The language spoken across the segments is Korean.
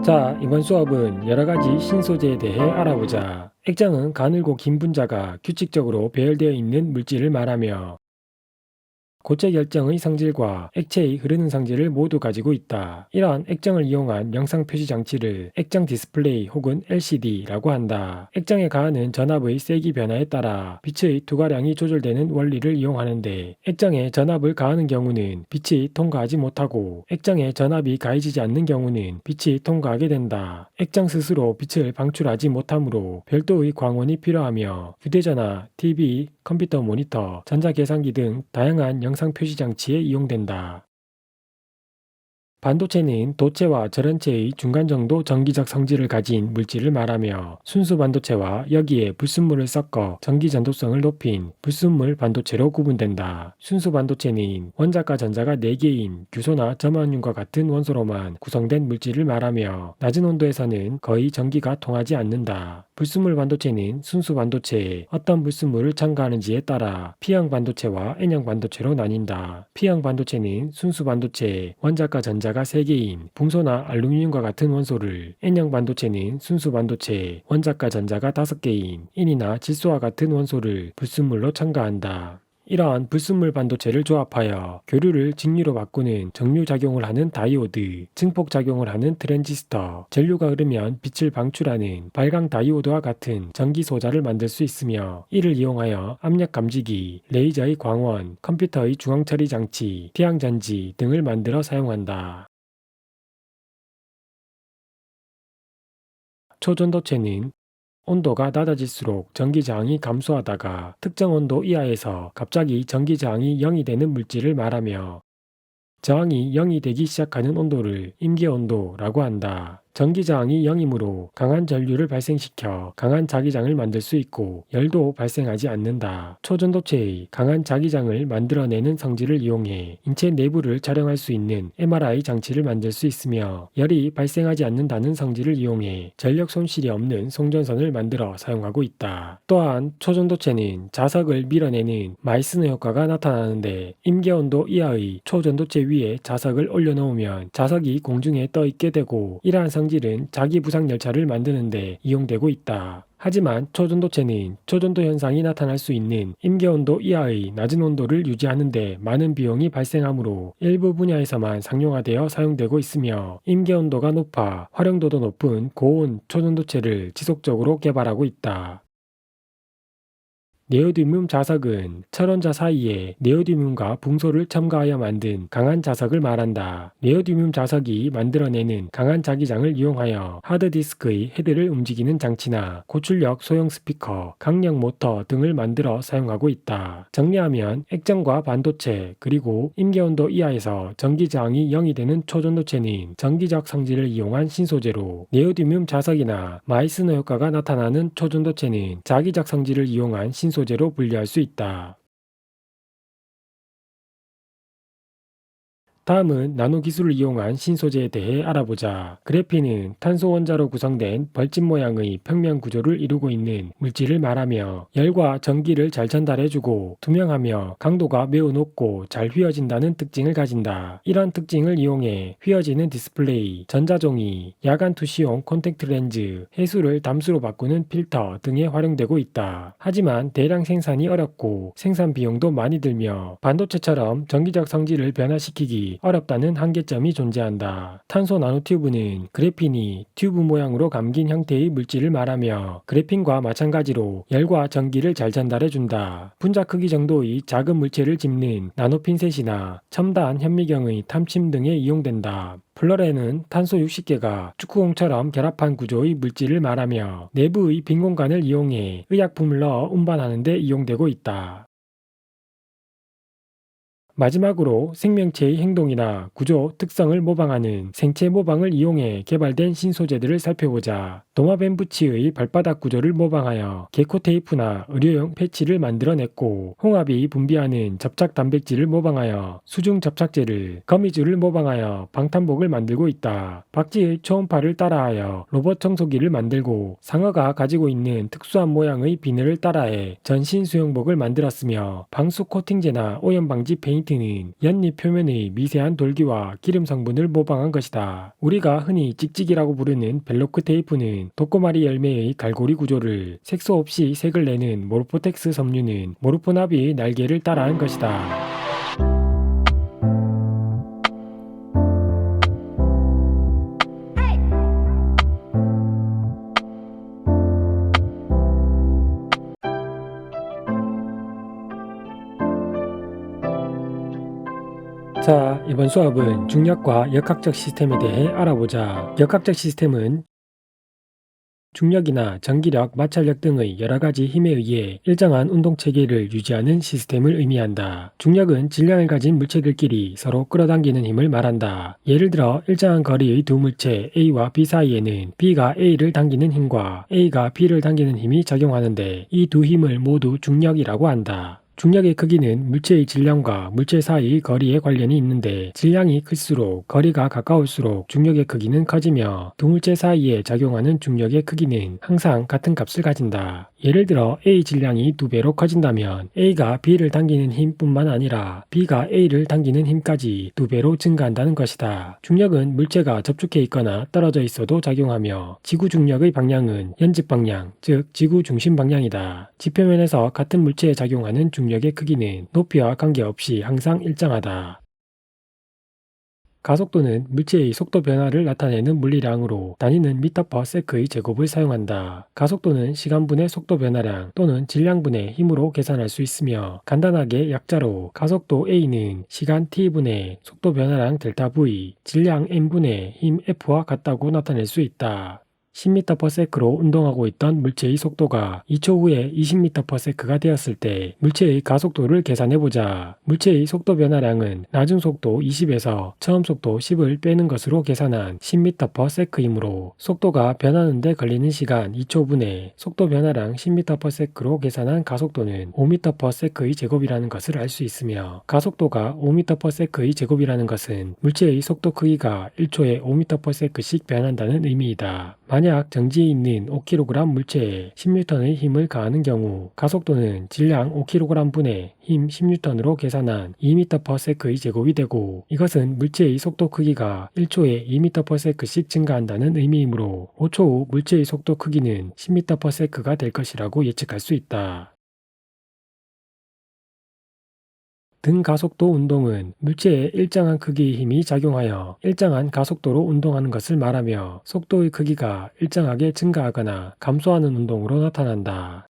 자, 이번 수업은 여러가지 신소재에 대해 알아보자. 액정은 가늘고 긴 분자가 규칙적으로 배열되어 있는 물질을 말하며 고체 결정의 성질과 액체의 흐르는 성질을 모두 가지고 있다. 이러한 액정을 이용한 영상 표시 장치를 액정 디스플레이 혹은 LCD라고 한다. 액정에 가하는 전압의 세기 변화에 따라 빛의 투과량이 조절되는 원리를 이용하는데, 액정에 전압을 가하는 경우는 빛이 통과하지 못하고 액정에 전압이 가해지지 않는 경우는 빛이 통과하게 된다. 액정 스스로 빛을 방출하지 못하므로 별도의 광원이 필요하며 휴대전화, TV, 컴퓨터 모니터, 전자계산기 등 다양한 영상 표시 장치에 이용된다. 반도체는 도체와 절연체의 중간 정도 전기적 성질을 가진 물질을 말하며 순수 반도체와 여기에 불순물을 섞어 전기 전도성을 높인 불순물 반도체로 구분된다. 순수 반도체는 원자과 전자가 4개인 규소나 점화윤과 같은 원소로만 구성된 물질을 말하며 낮은 온도에서는 거의 전기가 통하지 않는다. 불순물 반도체는 순수 반도체에 어떤 불순물을 첨가하는지에 따라 P형 반도체와 N형 반도체로 나뉜다. P형 반도체는 순수 반도체에 원자과 전자가 3개인 붕소나 알루미늄과 같은 원소를, N형 반도체는 순수 반도체에 원자과 전자가 5개인 인이나 질소와 같은 원소를 불순물로 첨가한다. 이러한 불순물 반도체를 조합하여 교류를 직류로 바꾸는 정류작용을 하는 다이오드, 증폭작용을 하는 트랜지스터, 전류가 흐르면 빛을 방출하는 발광 다이오드와 같은 전기 소자를 만들 수 있으며, 이를 이용하여 압력 감지기, 레이저의 광원, 컴퓨터의 중앙 처리 장치, 태양전지 등을 만들어 사용한다. 초전도체는 온도가 낮아질수록 전기 저항이 감소하다가 특정 온도 이하에서 갑자기 전기 저항이 0이 되는 물질을 말하며, 저항이 0이 되기 시작하는 온도를 임계온도라고 한다. 전기 저항이 0이므로 강한 전류를 발생시켜 강한 자기장을 만들 수 있고 열도 발생하지 않는다. 초전도체의 강한 자기장을 만들어내는 성질을 이용해 인체 내부를 촬영할 수 있는 MRI 장치를 만들 수 있으며, 열이 발생하지 않는다는 성질을 이용해 전력 손실이 없는 송전선을 만들어 사용하고 있다. 또한 초전도체는 자석을 밀어내는 마이스너 효과가 나타나는데, 임계온도 이하의 초전도체 위에 자석을 올려놓으면 자석이 공중에 떠있게 되고, 이러한 성질은 자기 부상 열차를 만드는 데 이용되고 있다. 하지만 초전도체는 초전도 현상이 나타날 수 있는 임계온도 이하의 낮은 온도를 유지하는 데 많은 비용이 발생하므로 일부 분야에서만 상용화되어 사용되고 있으며, 임계온도가 높아 활용도도 높은 고온 초전도체를 지속적으로 개발하고 있다. 네오듐 자석은 철원자 사이에 네오듐과 붕소를 첨가하여 만든 강한 자석을 말한다. 네오듐 자석이 만들어내는 강한 자기장을 이용하여 하드디스크의 헤드를 움직이는 장치나 고출력 소형 스피커, 강력 모터 등을 만들어 사용하고 있다. 정리하면 액정과 반도체, 그리고 임계온도 이하에서 전기 저항이 0이 되는 초전도체는 전기적 성질을 이용한 신소재로, 네오듐 자석이나 마이스너 효과가 나타나는 초전도체는 자기적 성질을 이용한 신소재로 분류할 수 있다. 다음은 나노 기술을 이용한 신소재에 대해 알아보자. 그래핀은 탄소 원자로 구성된 벌집 모양의 평면 구조를 이루고 있는 물질을 말하며, 열과 전기를 잘 전달해주고 투명하며 강도가 매우 높고 잘 휘어진다는 특징을 가진다. 이런 특징을 이용해 휘어지는 디스플레이, 전자종이, 야간 투시용 콘택트 렌즈, 해수를 담수로 바꾸는 필터 등에 활용되고 있다. 하지만 대량 생산이 어렵고 생산 비용도 많이 들며 반도체처럼 전기적 성질을 변화시키기 어렵다는 한계점이 존재한다. 탄소 나노튜브는 그래핀이 튜브 모양으로 감긴 형태의 물질을 말하며, 그래핀과 마찬가지로 열과 전기를 잘 전달해준다. 분자 크기 정도의 작은 물체를 짚는 나노핀셋이나 첨단 현미경의 탐침 등에 이용된다. 플러렌은 탄소 60개가 축구공처럼 결합한 구조의 물질을 말하며, 내부의 빈 공간을 이용해 의약품을 넣어 운반하는 데 이용되고 있다. 마지막으로 생명체의 행동이나 구조 특성을 모방하는 생체 모방을 이용해 개발된 신소재들을 살펴보자. 도마뱀부치의 발바닥 구조를 모방하여 게코 테이프나 의료용 패치를 만들어냈고, 홍합이 분비하는 접착 단백질을 모방하여 수중 접착제를, 거미줄을 모방하여 방탄복을 만들고 있다. 박쥐의 초음파를 따라하여 로봇 청소기를 만들고, 상어가 가지고 있는 특수한 모양의 비늘을 따라해 전신 수영복을 만들었으며, 방수 코팅제나 오염 방지 페인트는 연잎 표면의 미세한 돌기와 기름 성분을 모방한 것이다. 우리가 흔히 찍찍이라고 부르는 벨로크 테이프는 도꼬마리 열매의 갈고리 구조를, 색소 없이 색을 내는 모르포텍스 섬유는 모르포나비의 날개를 따라한 것이다. 자, 이번 수업은 중력과 역학적 시스템에 대해 알아보자. 역학적 시스템은 중력이나 전기력, 마찰력 등의 여러가지 힘에 의해 일정한 운동체계를 유지하는 시스템을 의미한다. 중력은 질량을 가진 물체들끼리 서로 끌어당기는 힘을 말한다. 예를 들어 일정한 거리의 두 물체 A와 B 사이에는 B가 A를 당기는 힘과 A가 B를 당기는 힘이 작용하는데, 이 두 힘을 모두 중력이라고 한다. 중력의 크기는 물체의 질량과 물체 사이의 거리에 관련이 있는데, 질량이 클수록 거리가 가까울수록 중력의 크기는 커지며, 두 물체 사이에 작용하는 중력의 크기는 항상 같은 값을 가진다. 예를 들어 A 질량이 2배로 커진다면 A가 B를 당기는 힘뿐만 아니라 B가 A를 당기는 힘까지 2배로 증가한다는 것이다. 중력은 물체가 접촉해 있거나 떨어져 있어도 작용하며, 지구 중력의 방향은 연집 방향, 즉 지구 중심 방향이다. 지표면에서 같은 물체에 작용하는 중력의 크기는 높이와 관계없이 항상 일정하다. 가속도는 물체의 속도 변화를 나타내는 물리량으로 다니는 미터/세크의 제곱을 사용한다. 가속도는 시간분의 속도 변화량 또는 질량분의 힘으로 계산할 수 있으며, 간단하게 약자로 가속도 A는 시간 t분의 속도 변화량 델타 V, 질량 m분의 힘 F와 같다고 나타낼 수 있다. 10m/s로 운동하고 있던 물체의 속도가 2초 후에 20m/s가 되었을 때 물체의 가속도를 계산해보자. 물체의 속도 변화량은 낮은 속도 20에서 처음 속도 10을 빼는 것으로 계산한 10m/s이므로 속도가 변하는 데 걸리는 시간 2초분의 속도 변화량 10m/s로 계산한 가속도는 5m/s의 제곱이라는 것을 알 수 있으며, 가속도가 5m/s의 제곱이라는 것은 물체의 속도 크기가 1초에 5m/s씩 변한다는 의미이다. 만약 정지에 있는 5kg 물체에 10N의 힘을 가하는 경우 가속도는 질량 5kg분의 힘 10N으로 계산한 2m/s의 제곱이 되고, 이것은 물체의 속도 크기가 1초에 2m/s씩 증가한다는 의미이므로 5초 후 물체의 속도 크기는 10m/s가 될 것이라고 예측할 수 있다. 등가속도 운동은 물체에 일정한 크기의 힘이 작용하여 일정한 가속도로 운동하는 것을 말하며, 속도의 크기가 일정하게 증가하거나 감소하는 운동으로 나타난다.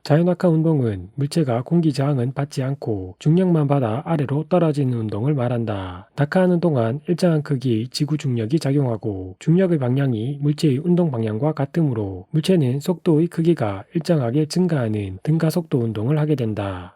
자유낙하 운동은 물체가 공기 저항은 받지 않고 중력만 받아 아래로 떨어지는 운동을 말한다. 낙하하는 동안 일정한 크기의 지구 중력이 작용하고, 중력의 방향이 물체의 운동 방향과 같으므로 물체는 속도의 크기가 일정하게 증가하는 등가속도 운동을 하게 된다.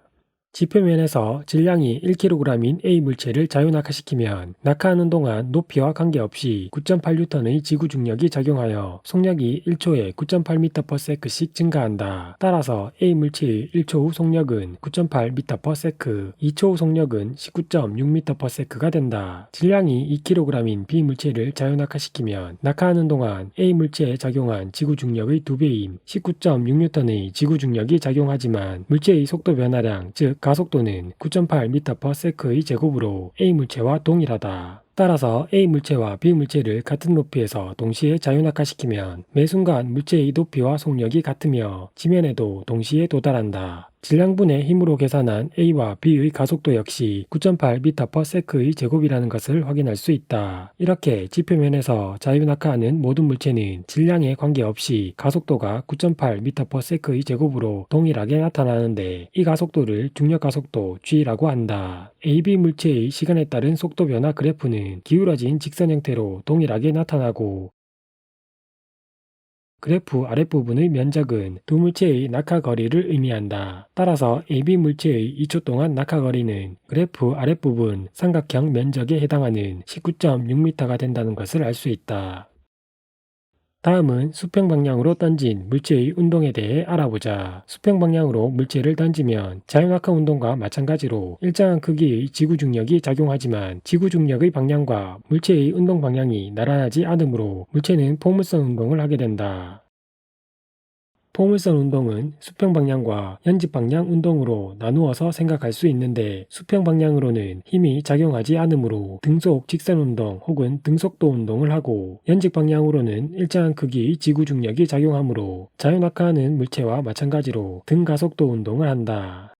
지표면에서 질량이 1kg인 A 물체를 자유낙하시키면 낙하하는 동안 높이와 관계없이 9.8N의 지구 중력이 작용하여 속력이 1초에 9.8m/s씩 증가한다. 따라서 A 물체의 1초 후 속력은 9.8m/s, 2초 후 속력은 19.6m/s가 된다. 질량이 2kg인 B 물체를 자유낙하시키면 낙하하는 동안 A 물체에 작용한 지구 중력의 2배인 19.6N의 지구 중력이 작용하지만, 물체의 속도 변화량, 즉 가속도는 9.8m/s의 제곱으로 A 물체와 동일하다. 따라서 A 물체와 B 물체를 같은 높이에서 동시에 자유낙하시키면 매 순간 물체의 높이와 속력이 같으며 지면에도 동시에 도달한다. 질량분의 힘으로 계산한 A와 B의 가속도 역시 9.8m/s의 제곱이라는 것을 확인할 수 있다. 이렇게 지표면에서 자유낙하하는 모든 물체는 질량에 관계없이 가속도가 9.8m/s의 제곱으로 동일하게 나타나는데, 이 가속도를 중력가속도 G라고 한다. AB 물체의 시간에 따른 속도 변화 그래프는 기울어진 직선 형태로 동일하게 나타나고, 그래프 아랫부분의 면적은 두 물체의 낙하거리를 의미한다. 따라서 AB 물체의 2초 동안 낙하거리는 그래프 아랫부분 삼각형 면적에 해당하는 19.6m가 된다는 것을 알 수 있다. 다음은 수평 방향으로 던진 물체의 운동에 대해 알아보자. 수평 방향으로 물체를 던지면 자유낙하 운동과 마찬가지로 일정한 크기의 지구 중력이 작용하지만 지구 중력의 방향과 물체의 운동 방향이 나란하지 않으므로 물체는 포물선 운동을 하게 된다. 포물선 운동은 수평 방향과 연직 방향 운동으로 나누어서 생각할 수 있는데 수평 방향으로는 힘이 작용하지 않으므로 등속 직선 운동 혹은 등속도 운동을 하고 연직 방향으로는 일정한 크기의 지구 중력이 작용하므로 자유낙하하는 물체와 마찬가지로 등 가속도 운동을 한다.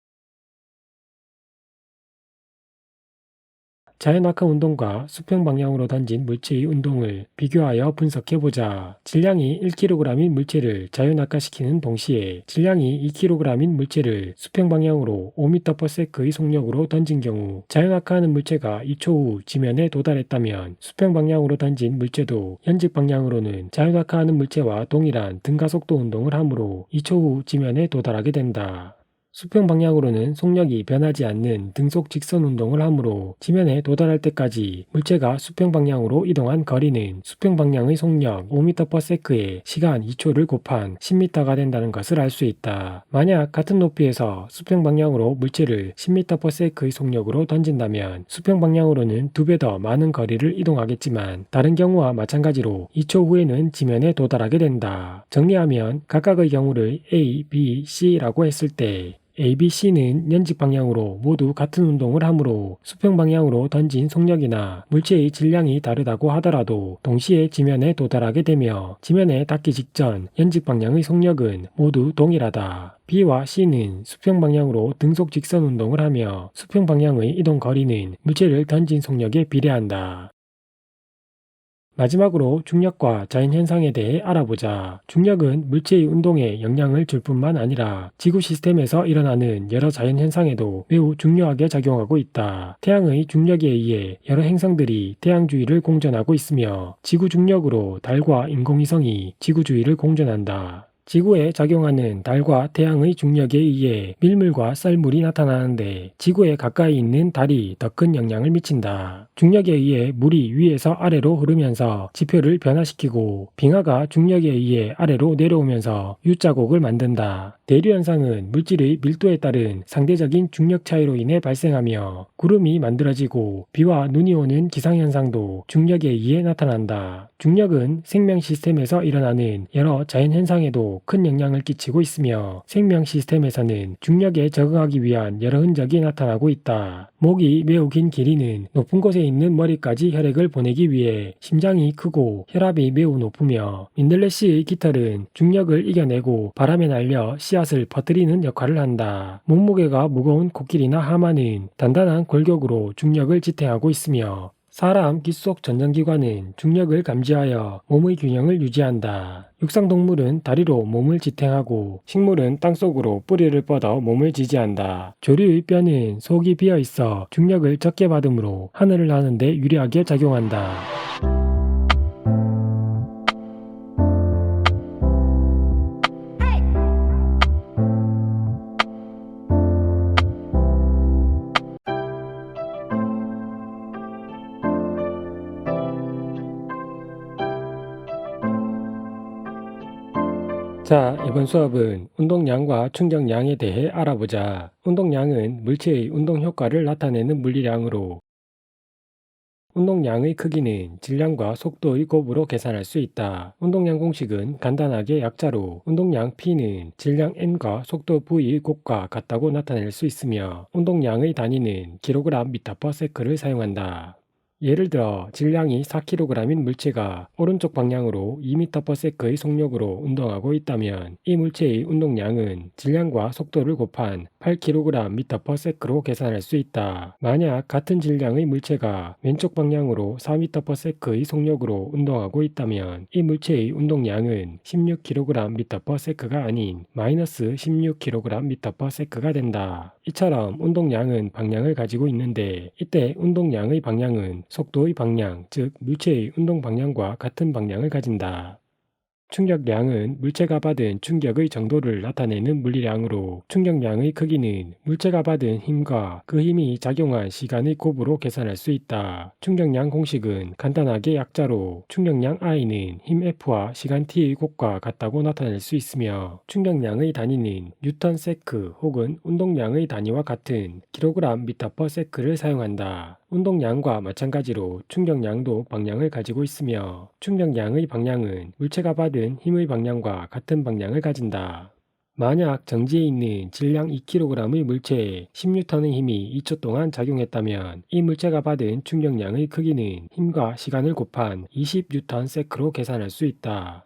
자연낙하 운동과 수평 방향으로 던진 물체의 운동을 비교하여 분석해보자. 질량이 1kg인 물체를 자연낙하시키는 동시에 질량이 2kg인 물체를 수평 방향으로 5m/s의 속력으로 던진 경우 자연낙하하는 물체가 2초 후 지면에 도달했다면 수평 방향으로 던진 물체도 연직 방향으로는 자연낙하하는 물체와 동일한 등가속도 운동을 하므로 2초 후 지면에 도달하게 된다. 수평 방향으로는 속력이 변하지 않는 등속 직선 운동을 하므로 지면에 도달할 때까지 물체가 수평 방향으로 이동한 거리는 수평 방향의 속력 5m/s에 시간 2초를 곱한 10m가 된다는 것을 알 수 있다. 만약 같은 높이에서 수평 방향으로 물체를 10m/s의 속력으로 던진다면 수평 방향으로는 2배 더 많은 거리를 이동하겠지만 다른 경우와 마찬가지로 2초 후에는 지면에 도달하게 된다. 정리하면 각각의 경우를 A, B, C라고 했을 때 A, B, C는 연직 방향으로 모두 같은 운동을 하므로 수평 방향으로 던진 속력이나 물체의 질량이 다르다고 하더라도 동시에 지면에 도달하게 되며 지면에 닿기 직전 연직 방향의 속력은 모두 동일하다. B와 C는 수평 방향으로 등속 직선 운동을 하며 수평 방향의 이동 거리는 물체를 던진 속력에 비례한다. 마지막으로 중력과 자연현상에 대해 알아보자. 중력은 물체의 운동에 영향을 줄 뿐만 아니라 지구 시스템에서 일어나는 여러 자연현상에도 매우 중요하게 작용하고 있다. 태양의 중력에 의해 여러 행성들이 태양 주위를 공전하고 있으며 지구 중력으로 달과 인공위성이 지구 주위를 공전한다. 지구에 작용하는 달과 태양의 중력에 의해 밀물과 썰물이 나타나는데 지구에 가까이 있는 달이 더 큰 영향을 미친다. 중력에 의해 물이 위에서 아래로 흐르면서 지표를 변화시키고 빙하가 중력에 의해 아래로 내려오면서 U자곡을 만든다. 대류 현상은 물질의 밀도에 따른 상대적인 중력 차이로 인해 발생하며 구름이 만들어지고 비와 눈이 오는 기상현상도 중력에 의해 나타난다. 중력은 생명 시스템에서 일어나는 여러 자연현상에도 큰 영향을 끼치고 있으며 생명 시스템에서는 중력에 적응하기 위한 여러 흔적이 나타나고 있다. 목이 매우 긴 길이는 높은 곳에 있는 머리까지 혈액을 보내기 위해 심장이 크고 혈압이 매우 높으며 민들레씨의 깃털은 중력을 이겨내고 바람에 날려 씨앗을 퍼뜨리는 역할을 한다. 몸무게가 무거운 코끼리나 하마는 단단한 골격으로 중력을 지탱하고 있으며 사람 귓속 전정기관은 중력을 감지하여 몸의 균형을 유지한다. 육상동물은 다리로 몸을 지탱하고 식물은 땅속으로 뿌리를 뻗어 몸을 지지한다. 조류의 뼈는 속이 비어 있어 중력을 적게 받으므로 하늘을 나는 데 유리하게 작용한다. 자, 이번 수업은 운동량과 충격량에 대해 알아보자. 운동량은 물체의 운동 효과를 나타내는 물리량으로 운동량의 크기는 질량과 속도의 곱으로 계산할 수 있다. 운동량 공식은 간단하게 약자로 운동량 P는 질량 N과 속도 V의 곱과 같다고 나타낼 수 있으며 운동량의 단위는 kg/m를 사용한다. 예를 들어 질량이 4kg인 물체가 오른쪽 방향으로 2m/s의 속력으로 운동하고 있다면 이 물체의 운동량은 질량과 속도를 곱한 8kg/m로 계산할 수 있다. 만약 같은 질량의 물체가 왼쪽 방향으로 4m/s의 속력으로 운동하고 있다면 이 물체의 운동량은 16kg/m가 아닌 -16kg/m가 된다. 이처럼 운동량은 방향을 가지고 있는데 이때 운동량의 방향은 속도의 방향, 즉 물체의 운동 방향과 같은 방향을 가진다. 충격량은 물체가 받은 충격의 정도를 나타내는 물리량으로 충격량의 크기는 물체가 받은 힘과 그 힘이 작용한 시간의 곱으로 계산할 수 있다. 충격량 공식은 간단하게 약자로 충격량 I는 힘 F와 시간 T의 곱과 같다고 나타낼 수 있으며 충격량의 단위는 뉴턴 세크 혹은 운동량의 단위와 같은 킬로그램 미터 퍼 세크를 사용한다. 운동량과 마찬가지로 충격량도 방향을 가지고 있으며 충격량의 방향은 물체가 받은 힘의 방향과 같은 방향을 가진다. 만약 정지에 있는 질량 2kg의 물체에 10N의 힘이 2초 동안 작용했다면 이 물체가 받은 충격량의 크기는 힘과 시간을 곱한 20N로 계산할 수 있다.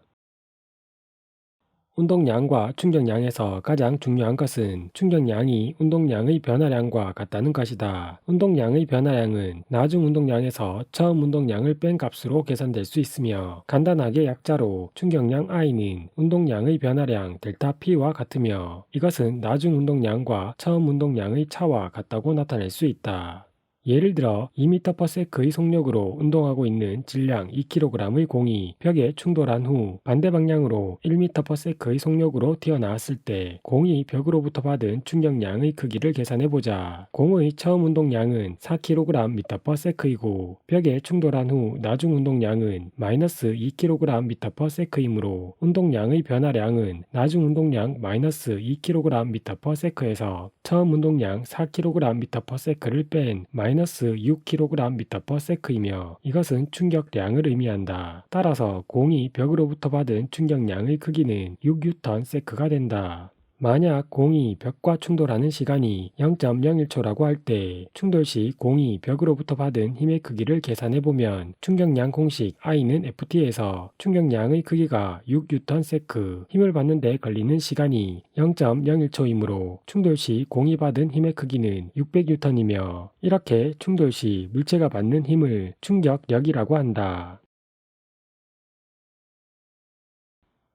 운동량과 충격량에서 가장 중요한 것은 충격량이 운동량의 변화량과 같다는 것이다. 운동량의 변화량은 나중 운동량에서 처음 운동량을 뺀 값으로 계산될 수 있으며 간단하게 약자로 충격량 I는 운동량의 변화량 델타 P와 같으며 이것은 나중 운동량과 처음 운동량의 차와 같다고 나타낼 수 있다. 예를 들어 2m/s의 속력으로 운동하고 있는 질량 2kg의 공이 벽에 충돌한 후 반대 방향으로 1m/s의 속력으로 튀어나왔을 때 공이 벽으로부터 받은 충격량의 크기를 계산해보자. 공의 처음 운동량은 4kg/s이고 벽에 충돌한 후 나중 운동량은 마이너스 2kg/s이므로 운동량의 변화량은 나중 운동량 마이너스 2kg/s에서 처음 운동량 4kg/s를 뺀 마이너스 6kg/s이며 이것은 충격량을 의미한다. 따라서 공이 벽으로부터 받은 충격량의 크기는 6N가 된다. 만약 공이 벽과 충돌하는 시간이 0.01초라고 할 때 충돌 시 공이 벽으로부터 받은 힘의 크기를 계산해보면 충격량 공식 I는 FT에서 충격량의 크기가 6N세크, 힘을 받는 데 걸리는 시간이 0.01초이므로 충돌 시 공이 받은 힘의 크기는 600N이며 이렇게 충돌 시 물체가 받는 힘을 충격력이라고 한다.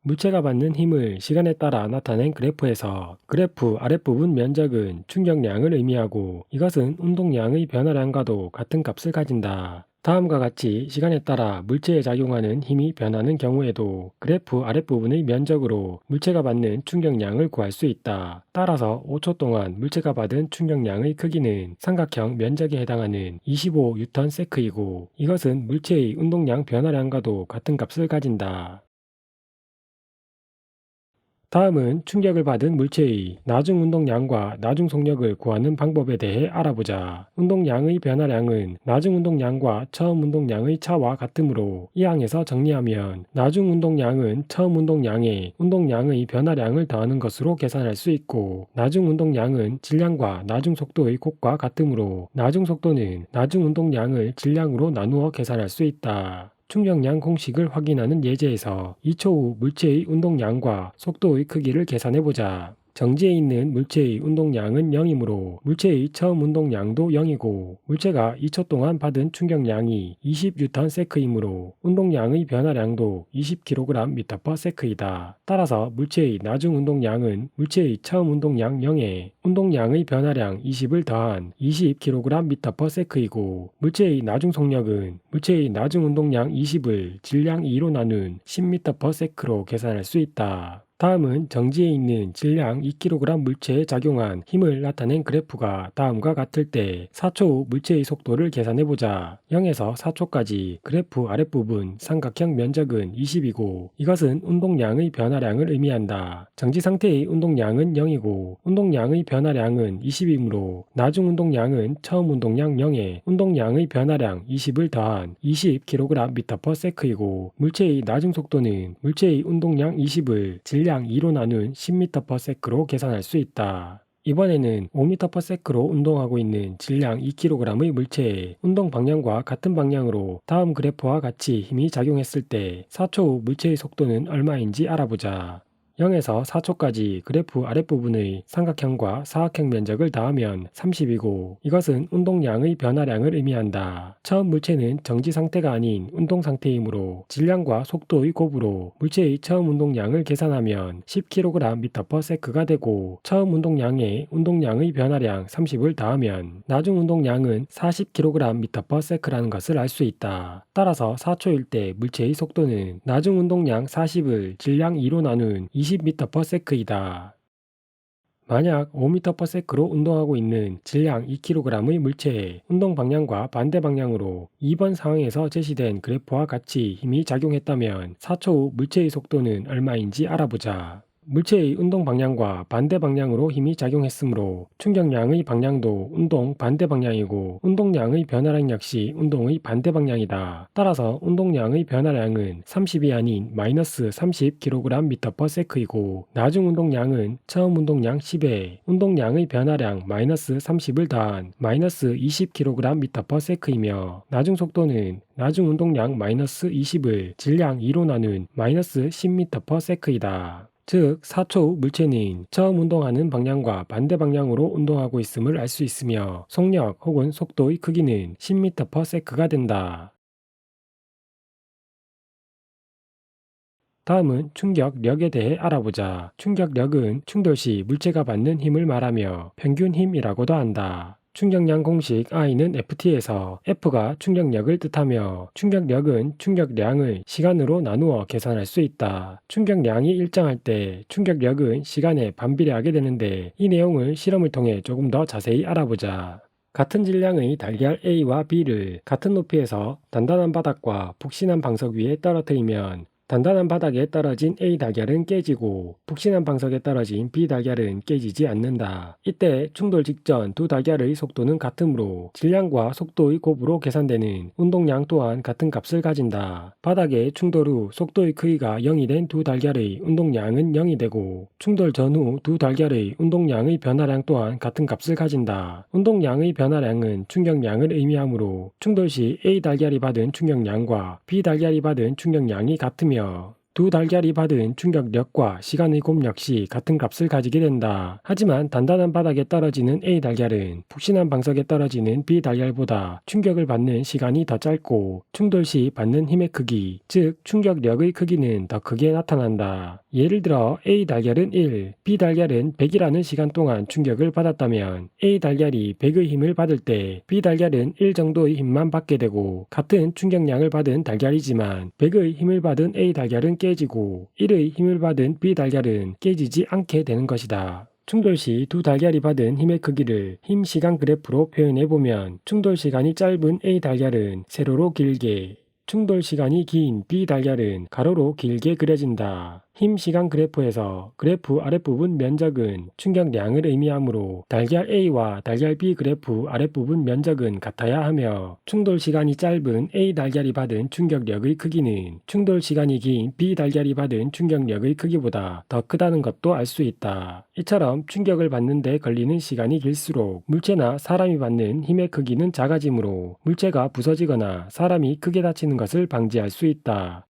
물체가 받는 힘을 시간에 따라 나타낸 그래프에서 그래프 아랫부분 면적은 충격량을 의미하고 이것은 운동량의 변화량과도 같은 값을 가진다. 다음과 같이 시간에 따라 물체에 작용하는 힘이 변하는 경우에도 그래프 아랫부분의 면적으로 물체가 받는 충격량을 구할 수 있다. 따라서 5초 동안 물체가 받은 충격량의 크기는 삼각형 면적에 해당하는 25N세크이고 이것은 물체의 운동량 변화량과도 같은 값을 가진다. 다음은 충격을 받은 물체의 나중 운동량과 나중 속력을 구하는 방법에 대해 알아보자. 운동량의 변화량은 나중 운동량과 처음 운동량의 차와 같으므로 이 항에서 정리하면 나중 운동량은 처음 운동량에 운동량의 변화량을 더하는 것으로 계산할 수 있고 나중 운동량은 질량과 나중 속도의 곱과 같으므로 나중 속도는 나중 운동량을 질량으로 나누어 계산할 수 있다. 충격량 공식을 확인하는 예제에서 2초 후 물체의 운동량과 속도의 크기를 계산해보자. 정지에 있는 물체의 운동량은 0이므로 물체의 처음 운동량도 0이고 물체가 2초 동안 받은 충격량이 20N세크이므로 운동량의 변화량도 20kg/s이다. 따라서 물체의 나중 운동량은 물체의 처음 운동량 0에 운동량의 변화량 20을 더한 20kg/s이고 물체의 나중 속력은 물체의 나중 운동량 20을 질량 2로 나눈 10m/s로 계산할 수 있다. 다음은 정지에 있는 질량 2kg 물체에 작용한 힘을 나타낸 그래프가 다음과 같을 때 4초 후 물체의 속도를 계산해보자. 0에서 4초까지 그래프 아랫부분 삼각형 면적은 20이고 이것은 운동량의 변화량을 의미한다. 정지 상태의 운동량은 0이고 운동량의 변화량은 20이므로 나중 운동량은 처음 운동량 0에 운동량의 변화량 20을 더한 20kg/s이고 물체의 나중 속도는 물체의 운동량 20을 질량 2로 나눈 10m/s로 계산할 수 있다. 이번에는 5m/s로 운동하고 있는 질량 2kg의 물체에 운동 방향과 같은 방향으로 다음 그래프와 같이 힘이 작용했을 때 4초 후 물체의 속도는 얼마인지 알아보자. 0에서 4초까지 그래프 아랫부분의 삼각형과 사각형 면적을 더하면 30이고 이것은 운동량의 변화량을 의미한다. 처음 물체는 정지 상태가 아닌 운동 상태이므로 질량과 속도의 곱으로 물체의 처음 운동량을 계산하면 10kg/s가 되고 처음 운동량에 운동량의 변화량 30을 더하면 나중 운동량은 40kg/s라는 것을 알 수 있다. 따라서 4초일 때 물체의 속도는 나중 운동량 40을 질량 2로 나눈 20m/s이다. 만약 5m/s로 운동하고 있는 질량 2kg의 물체에 운동 방향과 반대 방향으로 2번 상황에서 제시된 그래프와 같이 힘이 작용했다면 4초 후 물체의 속도는 얼마인지 알아보자. 물체의 운동 방향과 반대 방향으로 힘이 작용했으므로 충격량의 방향도 운동 반대 방향이고 운동량의 변화량 역시 운동의 반대 방향이다. 따라서 운동량의 변화량은 30이 아닌 마이너스 30kg/s이고 나중 운동량은 처음 운동량 10에 운동량의 변화량 마이너스 30을 더한 마이너스 20kg/s이며 나중 속도는 나중 운동량 마이너스 20을 질량 2로 나눈 마이너스 10m/s이다. 즉 4초 후 물체는 처음 운동하는 방향과 반대 방향으로 운동하고 있음을 알 수 있으며 속력 혹은 속도의 크기는 10m/s가 된다. 다음은 충격력에 대해 알아보자. 충격력은 충돌 시 물체가 받는 힘을 말하며 평균 힘이라고도 한다. 충격량 공식 I는 FT에서 F가 충격력을 뜻하며 충격력은 충격량을 시간으로 나누어 계산할 수 있다. 충격량이 일정할 때 충격력은 시간에 반비례하게 되는데 이 내용을 실험을 통해 조금 더 자세히 알아보자. 같은 질량의 달걀 A와 B를 같은 높이에서 단단한 바닥과 푹신한 방석 위에 떨어뜨리면 단단한 바닥에 떨어진 A 달걀은 깨지고 푹신한 방석에 떨어진 B 달걀은 깨지지 않는다. 이때 충돌 직전 두 달걀의 속도는 같으므로 질량과 속도의 곱으로 계산되는 운동량 또한 같은 값을 가진다. 바닥에 충돌 후 속도의 크기가 0이 된 두 달걀의 운동량은 0이 되고 충돌 전후 두 달걀의 운동량의 변화량 또한 같은 값을 가진다. 운동량의 변화량은 충격량을 의미하므로 충돌 시 A 달걀이 받은 충격량과 B 달걀이 받은 충격량이 같으며 두 달걀이 받은 충격력과 시간의 곱 역시 같은 값을 가지게 된다. 하지만 단단한 바닥에 떨어지는 A 달걀은 푹신한 방석에 떨어지는 B 달걀보다 충격을 받는 시간이 더 짧고 충돌 시 받는 힘의 크기, 즉 충격력의 크기는 더 크게 나타난다. 예를 들어 A 달걀은 1, B 달걀은 100이라는 시간 동안 충격을 받았다면 A 달걀이 100의 힘을 받을 때 B 달걀은 1 정도의 힘만 받게 되고 같은 충격량을 받은 달걀이지만 100의 힘을 받은 A 달걀은 깨지고 1의 힘을 받은 B 달걀은 깨지지 않게 되는 것이다. 충돌 시 두 달걀이 받은 힘의 크기를 힘 시간 그래프로 표현해 보면 충돌 시간이 짧은 A 달걀은 세로로 길게, 충돌 시간이 긴 B 달걀은 가로로 길게 그려진다. 힘 시간 그래프에서 그래프 아랫부분 면적은 충격량을 의미하므로 달걀 A와 달걀 B 그래프 아랫부분 면적은 같아야 하며 충돌 시간이 짧은 A 달걀이 받은 충격력의 크기는 충돌 시간이 긴 B 달걀이 받은 충격력의 크기보다 더 크다는 것도 알 수 있다. 이처럼 충격을 받는 데 걸리는 시간이 길수록 물체나 사람이 받는 힘의 크기는 작아지므로 물체가 부서지거나 사람이 크게 다치는 것을 방지할 수 있다.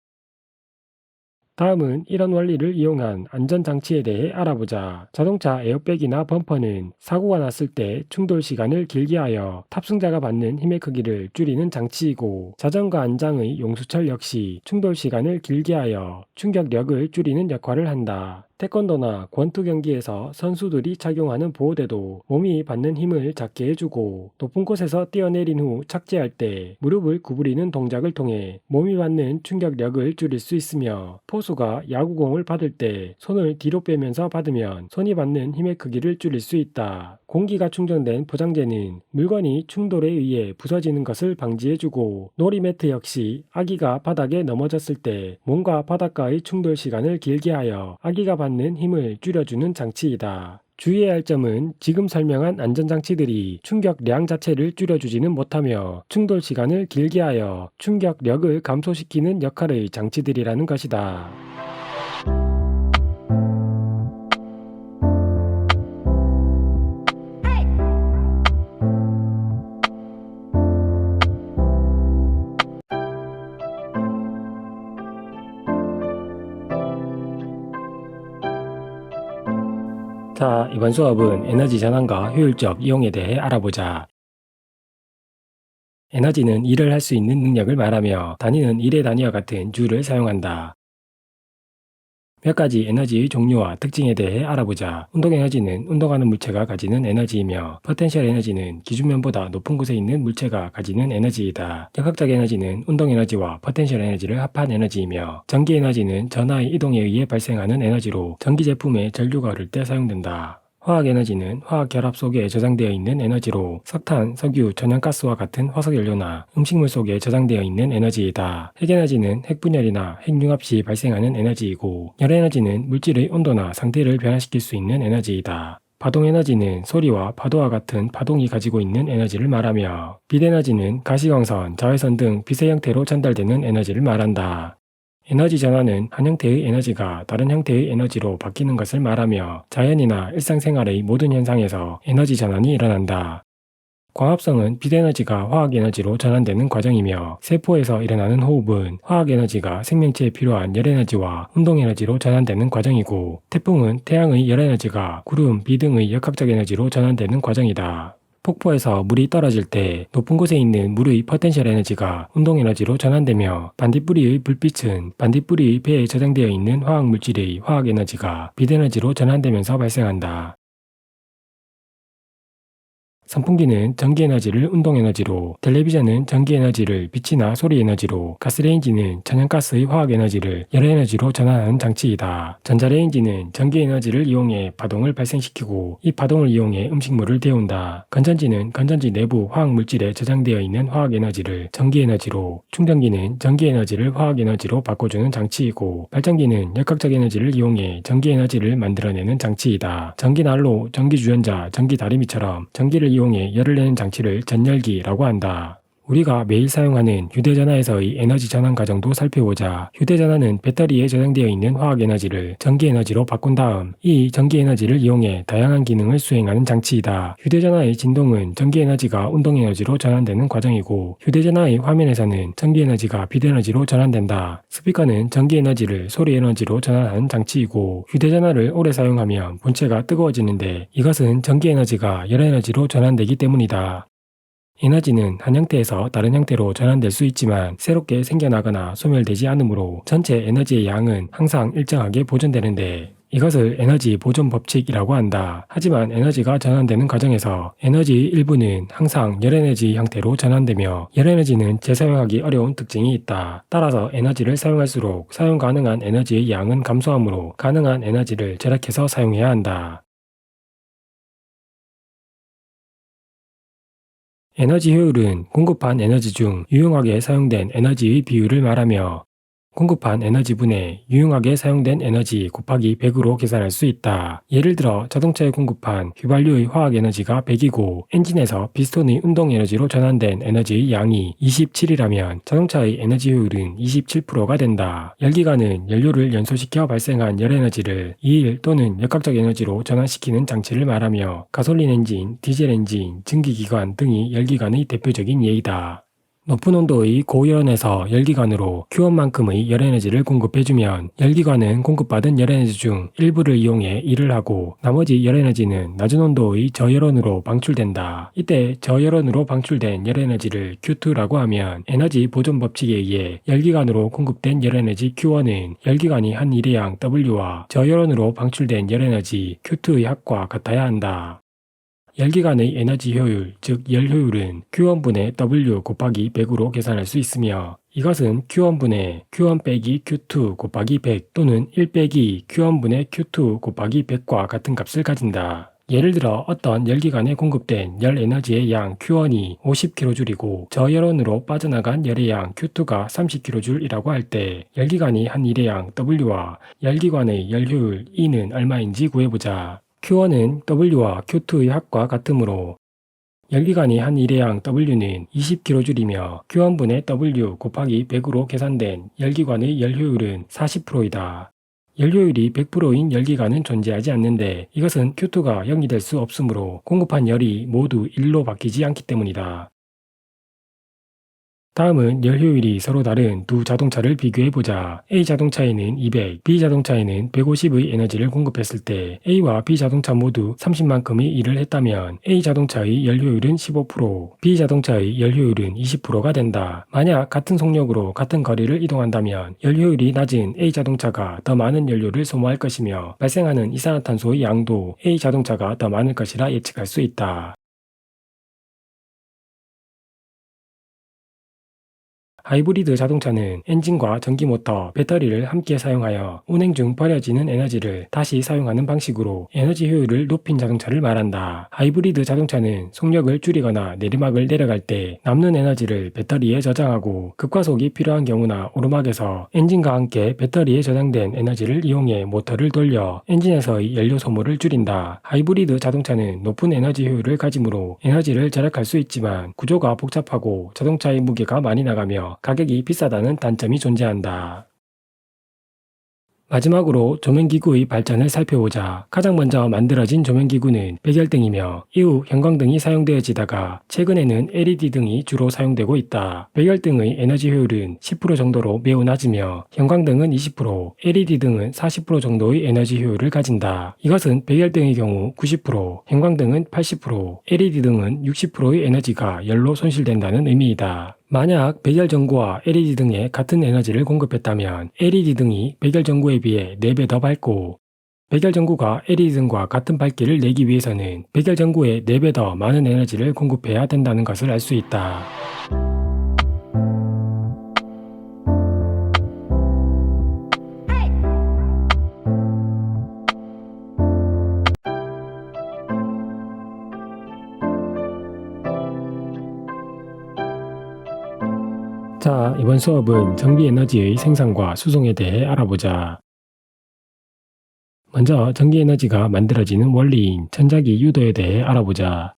다음은 이런 원리를 이용한 안전장치에 대해 알아보자. 자동차 에어백이나 범퍼는 사고가 났을 때 충돌 시간을 길게 하여 탑승자가 받는 힘의 크기를 줄이는 장치이고 자전거 안장의 용수철 역시 충돌 시간을 길게 하여 충격력을 줄이는 역할을 한다. 태권도나 권투 경기에서 선수들이 착용하는 보호대도 몸이 받는 힘을 작게 해주고 높은 곳에서 뛰어내린 후 착지할 때 무릎을 구부리는 동작을 통해 몸이 받는 충격력을 줄일 수 있으며 포수가 야구공을 받을 때 손을 뒤로 빼면서 받으면 손이 받는 힘의 크기를 줄일 수 있다. 공기가 충전된 포장재는 물건이 충돌에 의해 부서지는 것을 방지해주고 놀이매트 역시 아기가 바닥에 넘어졌을 때 몸과 바닥과의 충돌 시간을 길게 하여 아기가 받는 힘을 줄여주는 장치이다. 주의해야 할 점은 지금 설명한 안전장치들이 충격량 자체를 줄여주지는 못하며 충돌 시간을 길게 하여 충격력을 감소시키는 역할의 장치들이라는 것이다. 자, 이번 수업은 에너지 전환과 효율적 이용에 대해 알아보자. 에너지는 일을 할 수 있는 능력을 말하며 단위는 일의 단위와 같은 주를 사용한다. 몇 가지 에너지의 종류와 특징에 대해 알아보자. 운동 에너지는 운동하는 물체가 가지는 에너지이며 포텐셜 에너지는 기준면보다 높은 곳에 있는 물체가 가지는 에너지이다. 역학적 에너지는 운동 에너지와 포텐셜 에너지를 합한 에너지이며 전기 에너지는 전하의 이동에 의해 발생하는 에너지로 전기 제품의 전류가 흐를 때 사용된다. 화학 에너지는 화학 결합 속에 저장되어 있는 에너지로 석탄, 석유, 천연가스와 같은 화석연료나 음식물 속에 저장되어 있는 에너지이다. 핵에너지는 핵분열이나 핵융합 시 발생하는 에너지이고 열에너지는 물질의 온도나 상태를 변화시킬 수 있는 에너지이다. 파동에너지는 소리와 파도와 같은 파동이 가지고 있는 에너지를 말하며 빛에너지는 가시광선, 자외선 등 빛의 형태로 전달되는 에너지를 말한다. 에너지 전환은 한 형태의 에너지가 다른 형태의 에너지로 바뀌는 것을 말하며 자연이나 일상생활의 모든 현상에서 에너지 전환이 일어난다. 광합성은 빛에너지가 화학에너지로 전환되는 과정이며 세포에서 일어나는 호흡은 화학에너지가 생명체에 필요한 열에너지와 운동에너지로 전환되는 과정이고 태풍은 태양의 열에너지가 구름, 비 등의 역학적 에너지로 전환되는 과정이다. 폭포에서 물이 떨어질 때 높은 곳에 있는 물의 포텐셜 에너지가 운동 에너지로 전환되며 반딧불이의 불빛은 반딧불이의 배에 저장되어 있는 화학 물질의 화학 에너지가 빛 에너지로 전환되면서 발생한다. 선풍기는 전기에너지를 운동에너지로, 텔레비전은 전기에너지를 빛이나 소리에너지로, 가스레인지는 천연가스의 화학에너지를 열에너지로 전환하는 장치이다. 전자레인지는 전기에너지를 이용해 파동을 발생시키고 이 파동을 이용해 음식물을 데운다. 건전지는 건전지 내부 화학물질에 저장되어 있는 화학에너지를 전기에너지로, 충전기는 전기에너지를 화학에너지로 바꿔주는 장치이고 발전기는 역학적 에너지를 이용해 전기에너지를 만들어내는 장치이다. 전기난로, 전기주전자, 전기다리미처럼 전기를 이용해 열을 내는 장치를 전열기라고 한다. 우리가 매일 사용하는 휴대전화에서의 에너지 전환 과정도 살펴보자. 휴대전화는 배터리에 저장되어 있는 화학에너지를 전기에너지로 바꾼 다음 이 전기에너지를 이용해 다양한 기능을 수행하는 장치이다. 휴대전화의 진동은 전기에너지가 운동에너지로 전환되는 과정이고 휴대전화의 화면에서는 전기에너지가 빛에너지로 전환된다. 스피커는 전기에너지를 소리에너지로 전환하는 장치이고 휴대전화를 오래 사용하면 본체가 뜨거워지는데 이것은 전기에너지가 열에너지로 전환되기 때문이다. 에너지는 한 형태에서 다른 형태로 전환될 수 있지만 새롭게 생겨나거나 소멸되지 않으므로 전체 에너지의 양은 항상 일정하게 보존되는데 이것을 에너지 보존 법칙이라고 한다. 하지만 에너지가 전환되는 과정에서 에너지의 일부는 항상 열에너지 형태로 전환되며 열에너지는 재사용하기 어려운 특징이 있다. 따라서 에너지를 사용할수록 사용 가능한 에너지의 양은 감소하므로 가능한 에너지를 절약해서 사용해야 한다. 에너지 효율은 공급한 에너지 중 유용하게 사용된 에너지의 비율을 말하며 공급한 에너지분의 유용하게 사용된 에너지 곱하기 100으로 계산할 수 있다. 예를 들어 자동차에 공급한 휘발유의 화학 에너지가 100이고 엔진에서 피스톤의 운동 에너지로 전환된 에너지의 양이 27이라면 자동차의 에너지 효율은 27%가 된다. 열기관은 연료를 연소시켜 발생한 열에너지를 2일 또는 역학적 에너지로 전환시키는 장치를 말하며 가솔린 엔진, 디젤 엔진, 증기기관 등이 열기관의 대표적인 예이다. 높은 온도의 고열원에서 열기관으로 Q1만큼의 열에너지를 공급해주면 열기관은 공급받은 열에너지 중 일부를 이용해 일을 하고 나머지 열에너지는 낮은 온도의 저열원으로 방출된다. 이때 저열원으로 방출된 열에너지를 Q2라고 하면 에너지 보존 법칙에 의해 열기관으로 공급된 열에너지 Q1은 열기관이 한 일의 양 W와 저열원으로 방출된 열에너지 Q2의 합과 같아야 한다. 열기관의 에너지 효율, 즉 열효율은 Q1분의 W 곱하기 100으로 계산할 수 있으며 이것은 Q1분의 Q1 빼기 Q2 곱하기 100 또는 1 빼기 Q1분의 Q2 곱하기 100과 같은 값을 가진다. 예를 들어 어떤 열기관에 공급된 열 에너지의 양 Q1이 50kJ이고 저열원으로 빠져나간 열의 양 Q2가 30kJ이라고 할 때 열기관이 한 일의 양 W와 열기관의 열효율 E는 얼마인지 구해보자. Q1은 W와 Q2의 합과 같으므로 열기관이 한 일의 양 W는 20kJ이며 Q1분의 W 곱하기 100으로 계산된 열기관의 열효율은 40%이다. 열효율이 100%인 열기관은 존재하지 않는데 이것은 Q2가 0이 될 수 없으므로 공급한 열이 모두 1로 바뀌지 않기 때문이다. 다음은 열 효율이 서로 다른 두 자동차를 비교해보자. A 자동차에는 200, B 자동차에는 150의 에너지를 공급했을 때 A와 B 자동차 모두 30만큼의 일을 했다면 A 자동차의 열 효율은 15%, B 자동차의 열 효율은 20%가 된다. 만약 같은 속력으로 같은 거리를 이동한다면 열 효율이 낮은 A 자동차가 더 많은 연료를 소모할 것이며 발생하는 이산화탄소의 양도 A 자동차가 더 많을 것이라 예측할 수 있다. 하이브리드 자동차는 엔진과 전기모터, 배터리를 함께 사용하여 운행 중 버려지는 에너지를 다시 사용하는 방식으로 에너지 효율을 높인 자동차를 말한다. 하이브리드 자동차는 속력을 줄이거나 내리막을 내려갈 때 남는 에너지를 배터리에 저장하고 급가속이 필요한 경우나 오르막에서 엔진과 함께 배터리에 저장된 에너지를 이용해 모터를 돌려 엔진에서의 연료 소모를 줄인다. 하이브리드 자동차는 높은 에너지 효율을 가지므로 에너지를 절약할 수 있지만 구조가 복잡하고 자동차의 무게가 많이 나가며 가격이 비싸다는 단점이 존재한다. 마지막으로 조명기구의 발전을 살펴보자. 가장 먼저 만들어진 조명기구는 백열등이며 이후 형광등이 사용되어지다가 최근에는 LED 등이 주로 사용되고 있다. 백열등의 에너지 효율은 10% 정도로 매우 낮으며 형광등은 20%, LED 등은 40% 정도의 에너지 효율을 가진다. 이것은 백열등의 경우 90%, 형광등은 80%, LED 등은 60%의 에너지가 열로 손실된다는 의미이다. 만약 백열전구와 LED 등에 같은 에너지를 공급했다면 LED 등이 백열전구에 비해 4배 더 밝고 백열전구가 LED 등과 같은 밝기를 내기 위해서는 백열전구에 4배 더 많은 에너지를 공급해야 된다는 것을 알 수 있다. 자, 이번 수업은 전기에너지의 생산과 수송에 대해 알아보자. 먼저 전기에너지가 만들어지는 원리인 전자기 유도에 대해 알아보자.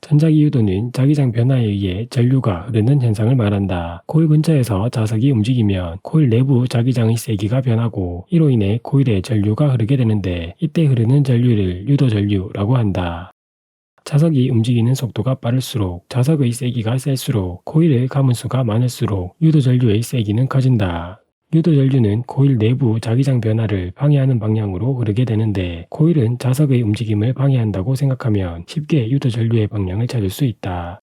전자기 유도는 자기장 변화에 의해 전류가 흐르는 현상을 말한다. 코일 근처에서 자석이 움직이면 코일 내부 자기장의 세기가 변하고 이로 인해 코일에 전류가 흐르게 되는데 이때 흐르는 전류를 유도전류라고 한다. 자석이 움직이는 속도가 빠를수록 자석의 세기가 셀수록 코일의 가문수가 많을수록 유도전류의 세기는 커진다. 유도전류는 코일 내부 자기장 변화를 방해하는 방향으로 흐르게 되는데 코일은 자석의 움직임을 방해한다고 생각하면 쉽게 유도전류의 방향을 찾을 수 있다.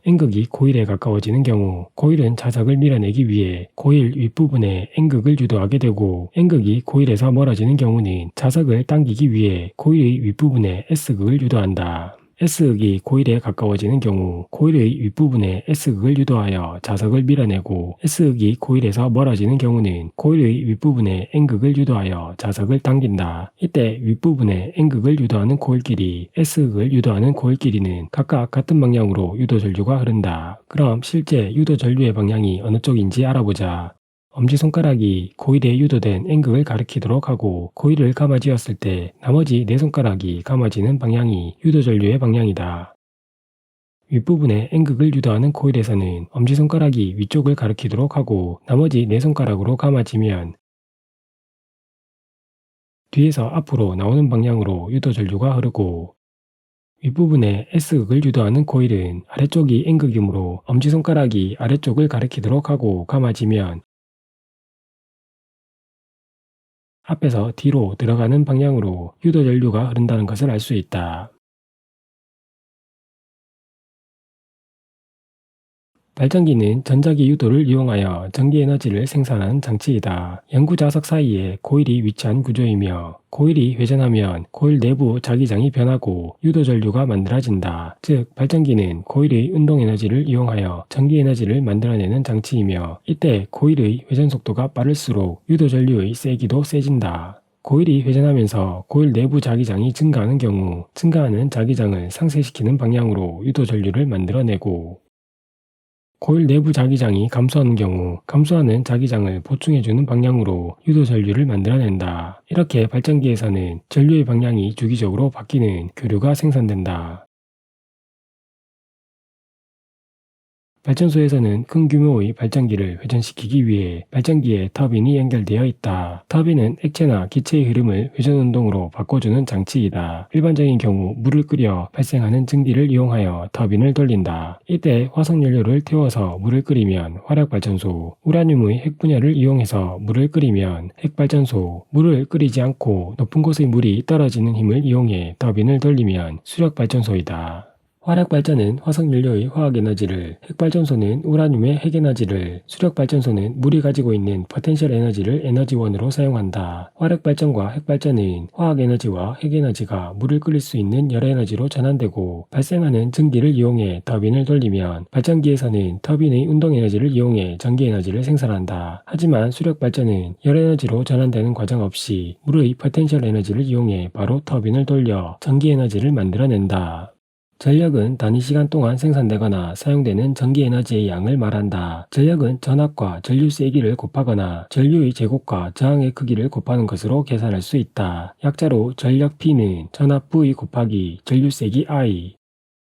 N극이 코일에 가까워지는 경우 코일은 자석을 밀어내기 위해 코일 윗부분에 N극을 유도하게 되고 N극이 코일에서 멀어지는 경우는 자석을 당기기 위해 코일의 윗부분에 S극을 유도한다. S극이 코일에 가까워지는 경우 코일의 윗부분에 S극을 유도하여 자석을 밀어내고 S극이 코일에서 멀어지는 경우는 코일의 윗부분에 N극을 유도하여 자석을 당긴다. 이때 윗부분에 N극을 유도하는 코일끼리 S극을 유도하는 코일끼리는 각각 같은 방향으로 유도전류가 흐른다. 그럼 실제 유도전류의 방향이 어느 쪽인지 알아보자. 엄지손가락이 코일에 유도된 N극을 가리키도록 하고 코일을 감아쥐었을 때 나머지 4손가락이 감아지는 방향이 유도전류의 방향이다. 윗부분에 N극을 유도하는 코일에서는 엄지손가락이 위쪽을 가리키도록 하고 나머지 4손가락으로 감아지면 뒤에서 앞으로 나오는 방향으로 유도전류가 흐르고 윗부분에 S극을 유도하는 코일은 아래쪽이 N극이므로 엄지손가락이 아래쪽을 가리키도록 하고 감아지면 앞에서 뒤로 들어가는 방향으로 유도전류가 흐른다는 것을 알 수 있다. 발전기는 전자기 유도를 이용하여 전기에너지를 생산하는 장치이다. 연구자석 사이에 코일이 위치한 구조이며 코일이 회전하면 코일 내부 자기장이 변하고 유도전류가 만들어진다. 즉 발전기는 코일의 운동에너지를 이용하여 전기에너지를 만들어내는 장치이며 이때 코일의 회전 속도가 빠를수록 유도전류의 세기도 세진다. 코일이 회전하면서 코일 내부 자기장이 증가하는 경우 증가하는 자기장을 상쇄시키는 방향으로 유도전류를 만들어내고 코일 내부 자기장이 감소하는 경우 감소하는 자기장을 보충해주는 방향으로 유도전류를 만들어낸다. 이렇게 발전기에서는 전류의 방향이 주기적으로 바뀌는 교류가 생산된다. 발전소에서는 큰 규모의 발전기를 회전시키기 위해 발전기에 터빈이 연결되어 있다. 터빈은 액체나 기체의 흐름을 회전운동으로 바꿔주는 장치이다. 일반적인 경우 물을 끓여 발생하는 증기를 이용하여 터빈을 돌린다. 이때 화석연료를 태워서 물을 끓이면 화력발전소, 우라늄의 핵분열을 이용해서 물을 끓이면 핵발전소, 물을 끓이지 않고 높은 곳의 물이 떨어지는 힘을 이용해 터빈을 돌리면 수력발전소이다. 화력발전은 화석연료의 화학에너지를, 핵발전소는 우라늄의 핵에너지를, 수력발전소는 물이 가지고 있는 포텐셜 에너지를 에너지원으로 사용한다. 화력발전과 핵발전은 화학에너지와 핵에너지가 물을 끓일 수 있는 열에너지로 전환되고 발생하는 전기를 이용해 터빈을 돌리면 발전기에서는 터빈의 운동에너지를 이용해 전기에너지를 생산한다. 하지만 수력발전은 열에너지로 전환되는 과정 없이 물의 포텐셜 에너지를 이용해 바로 터빈을 돌려 전기에너지를 만들어낸다. 전력은 단위 시간 동안 생산되거나 사용되는 전기에너지의 양을 말한다. 전력은 전압과 전류 세기를 곱하거나 전류의 제곱과 저항의 크기를 곱하는 것으로 계산할 수 있다. 약자로 전력 P는 전압 V 곱하기 전류 세기 I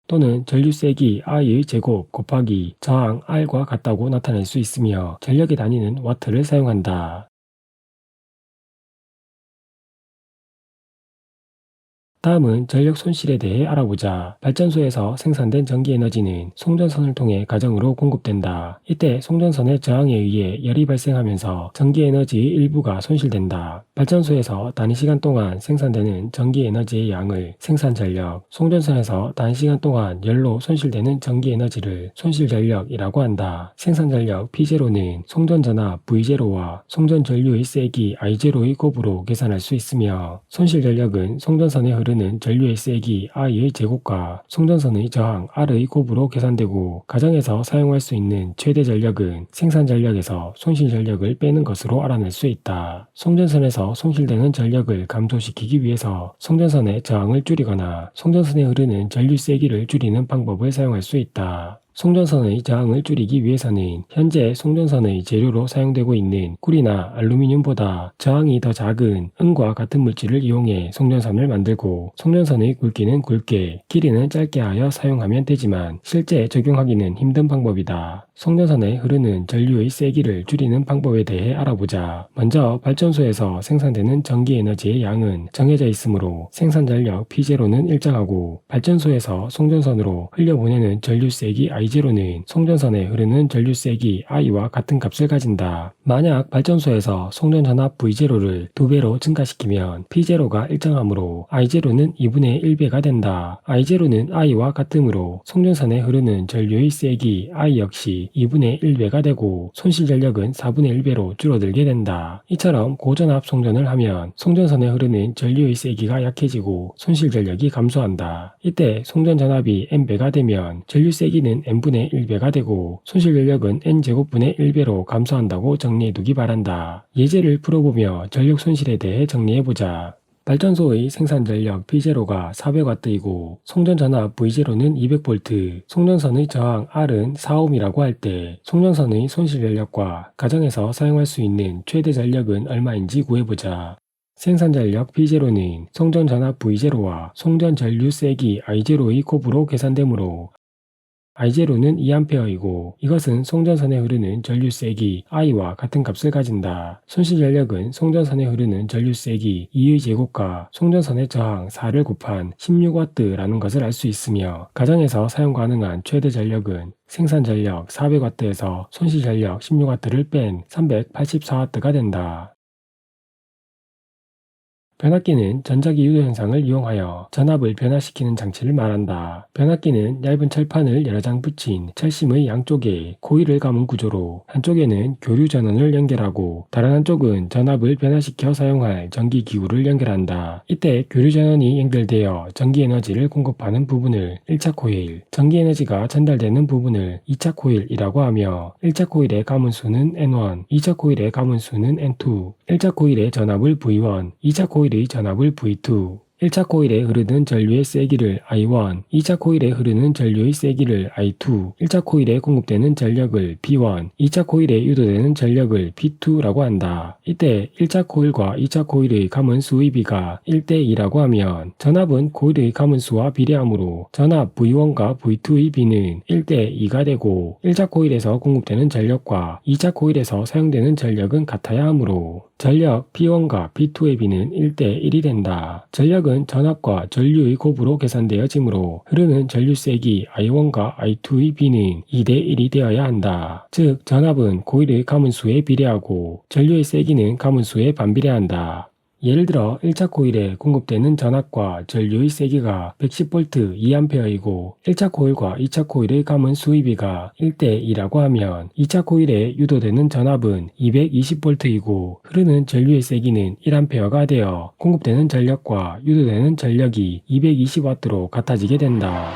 또는 전류 세기 I의 제곱 곱하기 저항 R과 같다고 나타낼 수 있으며 전력의 단위는 와트를 사용한다. 다음은 전력 손실에 대해 알아보자. 발전소에서 생산된 전기에너지는 송전선을 통해 가정으로 공급된다. 이때 송전선의 저항에 의해 열이 발생하면서 전기에너지의 일부가 손실된다. 발전소에서 단위시간 동안 생산되는 전기에너지의 양을 생산전력, 송전선에서 단시간 동안 열로 손실되는 전기에너지를 손실전력이라고 한다. 생산전력 P0는 송전전압 V0와 송전전류의 세기 I0의 곱으로 계산할 수 있으며 손실전력은 송전선에 흐르는 전류의 세기 I의 제곱과 송전선의 저항 R의 곱으로 계산되고 가정에서 사용할 수 있는 최대 전력은 생산 전력에서 손실 전력을 빼는 것으로 알아낼 수 있다. 송전선에서 손실되는 전력을 감소시키기 위해서 송전선의 저항을 줄이거나 송전선에 흐르는 전류 세기를 줄이는 방법을 사용할 수 있다. 송전선의 저항을 줄이기 위해서는 현재 송전선의 재료로 사용되고 있는 꿀이나 알루미늄보다 저항이 더 작은 은과 같은 물질을 이용해 송전선을 만들고 송전선의 굵기는 굵게, 길이는 짧게 하여 사용하면 되지만 실제 적용하기는 힘든 방법이다. 송전선에 흐르는 전류의 세기를 줄이는 방법에 대해 알아보자. 먼저 발전소에서 생산되는 전기에너지의 양은 정해져 있으므로 생산전력 P0는 일정하고 발전소에서 송전선으로 흘려보내는 전류 세기 I0는 송전선에 흐르는 전류 세기 I와 같은 값을 가진다. 만약 발전소에서 송전전압 V0를 2배로 증가시키면 P0가 일정하므로 I0는 2분의 1배가 된다. I0는 I와 같으므로 송전선에 흐르는 전류의 세기 I 역시 2분의 1배가 되고 손실전력은 4분의 1배로 줄어들게 된다. 이처럼 고전압 송전을 하면 송전선에 흐르는 전류의 세기가 약해지고 손실전력이 감소한다. 이때 송전전압이 N배가 되면 전류 세기는 N분의 1배가 되고 손실전력은 N제곱분의 1배로 감소한다고 정리해두기 바란다. 예제를 풀어보며 전력 손실에 대해 정리해보자. 발전소의 생산전력 P0가 400W이고 송전전압 V0는 200V, 송전선의 저항 R은 4ohm이라고 할 때 송전선의 손실전력과 가정에서 사용할 수 있는 최대 전력은 얼마인지 구해보자. 생산전력 P0는 송전전압 V0와 송전전류 세기 I0의 곱으로 계산되므로 I0는 2A이고 이것은 송전선에 흐르는 전류 세기 I와 같은 값을 가진다. 손실전력은 송전선에 흐르는 전류 세기 2의 제곱과 송전선의 저항 4를 곱한 16W라는 것을 알 수 있으며 가정에서 사용 가능한 최대 전력은 생산전력 400W에서 손실전력 16W를 뺀 384W가 된다. 변압기는 전자기 유도 현상을 이용하여 전압을 변화시키는 장치를 말한다. 변압기는 얇은 철판을 여러 장 붙인 철심의 양쪽에 코일을 감은 구조로 한쪽에는 교류 전원을 연결하고 다른 한쪽은 전압을 변화시켜 사용할 전기기구를 연결한다. 이때 교류 전원이 연결되어 전기에너지를 공급하는 부분을 1차 코일, 전기에너지가 전달되는 부분을 2차 코일이라고 하며 1차 코일의 가문수는 N1, 2차 코일의 가문수는 N2, 1차 코일의 전압을 V1, 2차 코일의 전압을 V2, 1차 코일에 흐르는 전류의 세기를 I1, 2차 코일에 흐르는 전류의 세기를 I2, 1차 코일에 공급되는 전력을 B1, 2차 코일에 유도되는 전력을 B2라고 한다. 이때 1차 코일과 2차 코일의 가문수의 비가 1대2라고 하면 전압은 코일의 가문수와 비례하므로 전압 V1과 V2의 비는 1대2가 되고 1차 코일에서 공급되는 전력과 2차 코일에서 사용되는 전력은 같아야 하므로 전력 P1과 P2의 비는 1대1이 된다. 전력은 전압과 전류의 곱으로 계산되어지므로 흐르는 전류 세기 I1과 I2의 비는 2대1이 되어야 한다. 즉 전압은 코일의 가문수에 비례하고 전류의 세기는 가문수에 반비례한다. 예를 들어 1차 코일에 공급되는 전압과 전류의 세기가 110V 2A이고 1차 코일과 2차 코일의 감은 수입비가 1대2라고 하면 2차 코일에 유도되는 전압은 220V이고 흐르는 전류의 세기는 1A가 되어 공급되는 전력과 유도되는 전력이 220W로 같아지게 된다.